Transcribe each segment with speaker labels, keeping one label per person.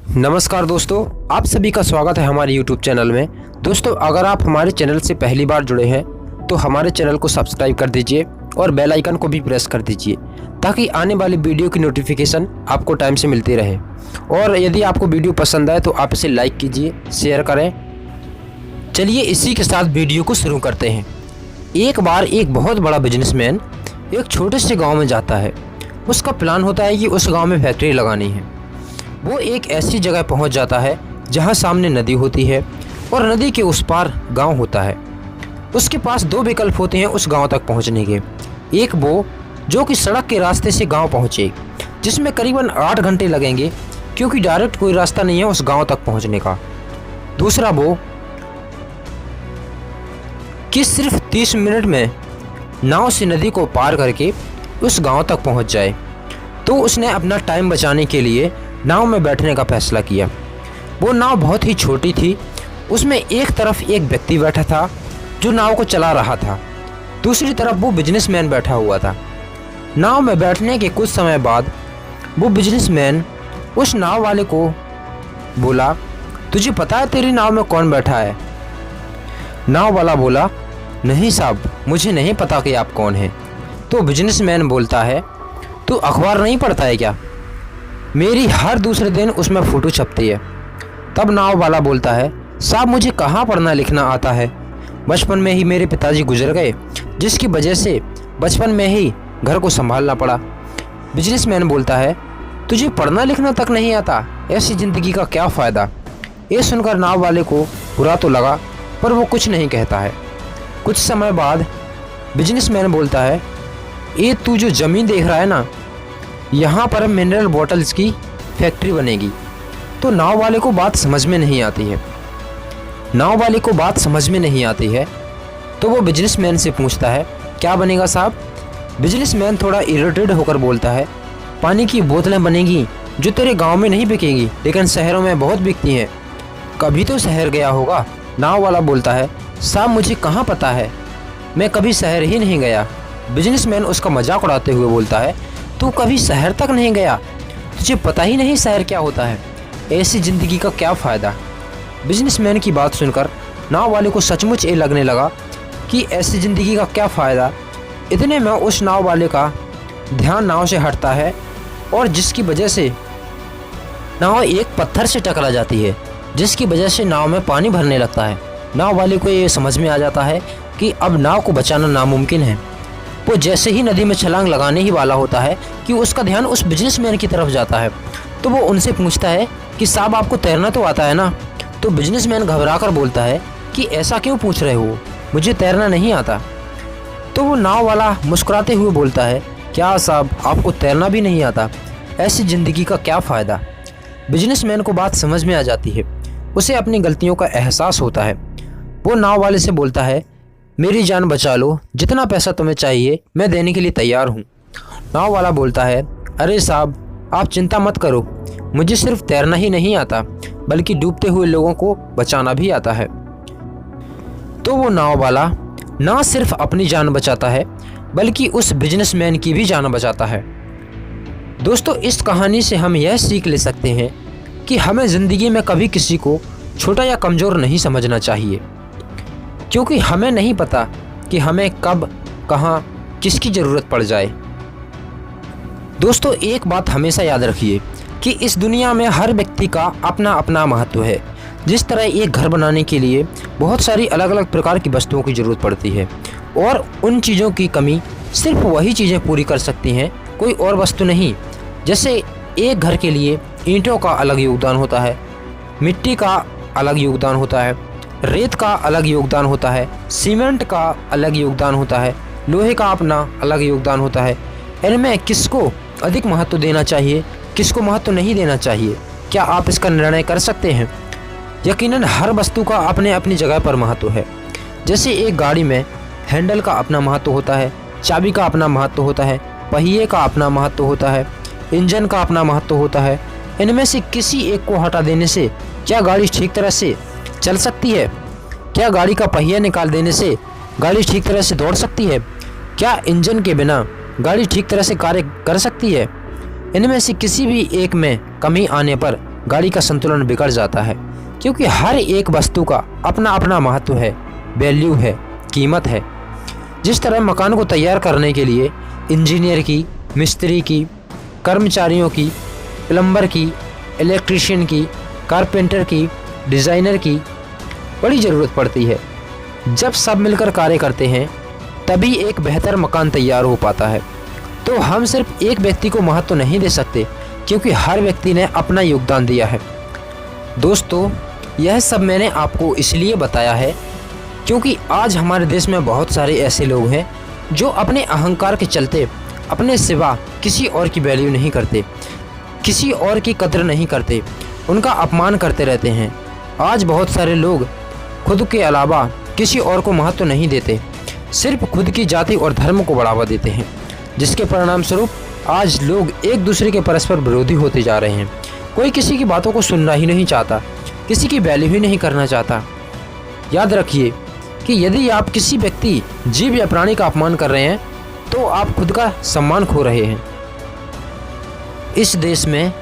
Speaker 1: नमस्कार दोस्तों, आप सभी का स्वागत है हमारे YouTube चैनल में। दोस्तों, अगर आप हमारे चैनल से पहली बार जुड़े हैं तो हमारे चैनल को सब्सक्राइब कर दीजिए और बेल आइकन को भी प्रेस कर दीजिए ताकि आने वाली वीडियो की नोटिफिकेशन आपको टाइम से मिलती रहे। और यदि आपको वीडियो पसंद आए तो आप इसे लाइक कीजिए, शेयर करें। चलिए इसी के साथ वीडियो को शुरू करते हैं। एक बार एक बहुत बड़ा बिजनेसमैन एक छोटे से गाँव में जाता है। उसका प्लान होता है कि उस गाँव में फैक्ट्री लगानी है। वो एक ऐसी जगह पहुंच जाता है जहां सामने नदी होती है और नदी के उस पार गांव होता है। उसके पास दो विकल्प होते हैं उस गांव तक पहुंचने के। एक वो जो कि सड़क के रास्ते से गांव पहुंचे, जिसमें करीबन 8 घंटे लगेंगे क्योंकि डायरेक्ट कोई रास्ता नहीं है उस गांव तक पहुंचने का। दूसरा वो कि सिर्फ 30 मिनट में नाव से नदी को पार करके उस गांव तक पहुंच जाए। तो उसने अपना टाइम बचाने के लिए नाव में बैठने का फैसला किया। वो नाव बहुत ही छोटी थी। उसमें एक तरफ एक व्यक्ति बैठा था जो नाव को चला रहा था, दूसरी तरफ वो बिजनेसमैन बैठा हुआ था। नाव में बैठने के कुछ समय बाद वो बिजनेसमैन उस नाव वाले को बोला, तुझे पता है तेरी नाव में कौन बैठा है? नाव वाला बोला, नहीं साहब, मुझे नहीं पता कि आप कौन हैं। तो बिजनेसमैन बोलता है, तू अखबार नहीं पढ़ता है क्या? मेरी हर दूसरे दिन उसमें फ़ोटो छपती है। तब नाव वाला बोलता है, साहब मुझे कहाँ पढ़ना लिखना आता है, बचपन में ही मेरे पिताजी गुजर गए जिसकी वजह से बचपन में ही घर को संभालना पड़ा। बिजनेसमैन बोलता है, तुझे पढ़ना लिखना तक नहीं आता, ऐसी ज़िंदगी का क्या फ़ायदा? ये सुनकर नाव वाले को बुरा तो लगा पर वो कुछ नहीं कहता है। कुछ समय बाद बिजनेसमैन बोलता है, ये तू जो ज़मीन देख रहा है ना, यहाँ पर मिनरल बॉटल्स की फैक्ट्री बनेगी। तो नाव वाले को बात समझ में नहीं आती है। तो वो बिजनेसमैन से पूछता है, क्या बनेगा साहब? बिजनेसमैन थोड़ा इरिटेट होकर बोलता है, पानी की बोतलें बनेगी जो तेरे गांव में नहीं बिकेंगी लेकिन शहरों में बहुत बिकती हैं। कभी तो शहर गया होगा। नाव वाला बोलता है, साहब मुझे कहाँ पता है, मैं कभी शहर ही नहीं गया। बिजनेसमैन उसका मजाक उड़ाते हुए बोलता है, तू कभी शहर तक नहीं गया, तुझे पता ही नहीं शहर क्या होता है, ऐसी ज़िंदगी का क्या फ़ायदा? बिजनेसमैन की बात सुनकर नाव वाले को सचमुच ये लगने लगा कि ऐसी ज़िंदगी का क्या फ़ायदा। इतने में उस नाव वाले का ध्यान नाव से हटता है और जिसकी वजह से नाव एक पत्थर से टकरा जाती है, जिसकी वजह से नाव में पानी भरने लगता है। नाव वाले को ये समझ में आ जाता है कि अब नाव को बचाना नामुमकिन है। वो जैसे ही नदी में छलांग लगाने ही वाला होता है कि उसका ध्यान उस बिजनेसमैन की तरफ जाता है। तो वो उनसे पूछता है कि साहब आपको तैरना तो आता है ना? तो बिजनेसमैन घबराकर बोलता है कि ऐसा क्यों पूछ रहे हो, मुझे तैरना नहीं आता। तो वो नाव वाला मुस्कुराते हुए बोलता है, क्या साहब आपको तैरना भी नहीं आता, ऐसी ज़िंदगी का क्या फ़ायदा? बिजनेसमैन को बात समझ में आ जाती है, उसे अपनी गलतियों का एहसास होता है। वो नाव वाले से बोलता है, मेरी जान बचा लो, जितना पैसा तुम्हें चाहिए मैं देने के लिए तैयार हूँ। नाव वाला बोलता है, अरे साहब आप चिंता मत करो, मुझे सिर्फ तैरना ही नहीं आता बल्कि डूबते हुए लोगों को बचाना भी आता है। तो वो नाव वाला ना सिर्फ अपनी जान बचाता है बल्कि उस बिजनेसमैन की भी जान बचाता है। दोस्तों, इस कहानी से हम यह सीख ले सकते हैं कि हमें ज़िंदगी में कभी किसी को छोटा या कमज़ोर नहीं समझना चाहिए, क्योंकि हमें नहीं पता कि हमें कब कहाँ किसकी ज़रूरत पड़ जाए। दोस्तों, एक बात हमेशा याद रखिए कि इस दुनिया में हर व्यक्ति का अपना अपना महत्व है। जिस तरह एक घर बनाने के लिए बहुत सारी अलग अलग प्रकार की वस्तुओं की ज़रूरत पड़ती है और उन चीज़ों की कमी सिर्फ वही चीज़ें पूरी कर सकती हैं, कोई और वस्तु नहीं। जैसे एक घर के लिए ईंटों का अलग योगदान होता है, मिट्टी का अलग योगदान होता है, रेत का अलग योगदान होता है, सीमेंट का अलग योगदान होता है, लोहे का अपना अलग योगदान होता है। इनमें किसको अधिक महत्व देना चाहिए, किसको महत्व नहीं देना चाहिए, क्या आप इसका निर्णय कर सकते हैं? यकीनन हर वस्तु का अपने अपनी जगह पर महत्व है। जैसे एक गाड़ी में हैंडल का अपना महत्व होता है, चाबी का अपना महत्व होता है, पहिए का अपना महत्व होता है, इंजन का अपना महत्व होता है। इनमें से किसी एक को हटा देने से क्या गाड़ी ठीक तरह से चल सकती है? क्या गाड़ी का पहिया निकाल देने से गाड़ी ठीक तरह से दौड़ सकती है? क्या इंजन के बिना गाड़ी ठीक तरह से कार्य कर सकती है? इनमें से किसी भी एक में कमी आने पर गाड़ी का संतुलन बिगड़ जाता है, क्योंकि हर एक वस्तु का अपना अपना महत्व है, वैल्यू है, कीमत है। जिस तरह मकान को तैयार करने के लिए इंजीनियर की, मिस्त्री की, कर्मचारियों की, प्लम्बर की, इलेक्ट्रीशियन की, कारपेंटर की, डिज़ाइनर की बड़ी ज़रूरत पड़ती है। जब सब मिलकर कार्य करते हैं तभी एक बेहतर मकान तैयार हो पाता है। तो हम सिर्फ एक व्यक्ति को महत्व नहीं दे सकते, क्योंकि हर व्यक्ति ने अपना योगदान दिया है। दोस्तों, यह सब मैंने आपको इसलिए बताया है क्योंकि आज हमारे देश में बहुत सारे ऐसे लोग हैं जो अपने अहंकार के चलते अपने सिवा किसी और की वैल्यू नहीं करते, किसी और की कदर नहीं करते, उनका अपमान करते रहते हैं। आज बहुत सारे लोग खुद के अलावा किसी और को महत्व नहीं देते, सिर्फ खुद की जाति और धर्म को बढ़ावा देते हैं, जिसके परिणाम स्वरूप आज लोग एक दूसरे के परस्पर विरोधी होते जा रहे हैं। कोई किसी की बातों को सुनना ही नहीं चाहता, किसी की वैल्यू ही नहीं करना चाहता। याद रखिए कि यदि आप किसी व्यक्ति, जीव या प्राणी का अपमान कर रहे हैं तो आप खुद का सम्मान खो रहे हैं। इस देश में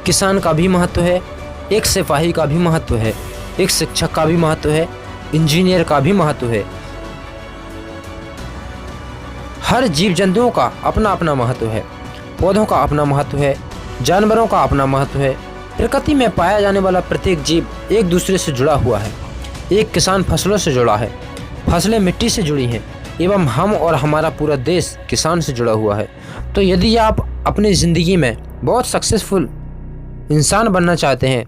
Speaker 1: किसान का भी महत्व है, एक सिपाही का भी महत्व है, एक शिक्षक का भी महत्व है, इंजीनियर का भी महत्व है। हर जीव जंतुओं का अपना अपना महत्व है, पौधों का अपना महत्व है, जानवरों का अपना महत्व है। प्रकृति में पाया जाने वाला प्रत्येक जीव एक दूसरे से जुड़ा हुआ है। एक किसान फसलों से जुड़ा है, फसलें मिट्टी से जुड़ी हैं, एवं हम और हमारा पूरा देश किसान से जुड़ा हुआ है। तो यदि आप अपनी ज़िंदगी में बहुत सक्सेसफुल इंसान बनना चाहते हैं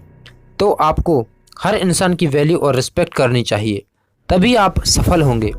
Speaker 1: तो आपको हर इंसान की वैल्यू और रिस्पेक्ट करनी चाहिए, तभी आप सफल होंगे।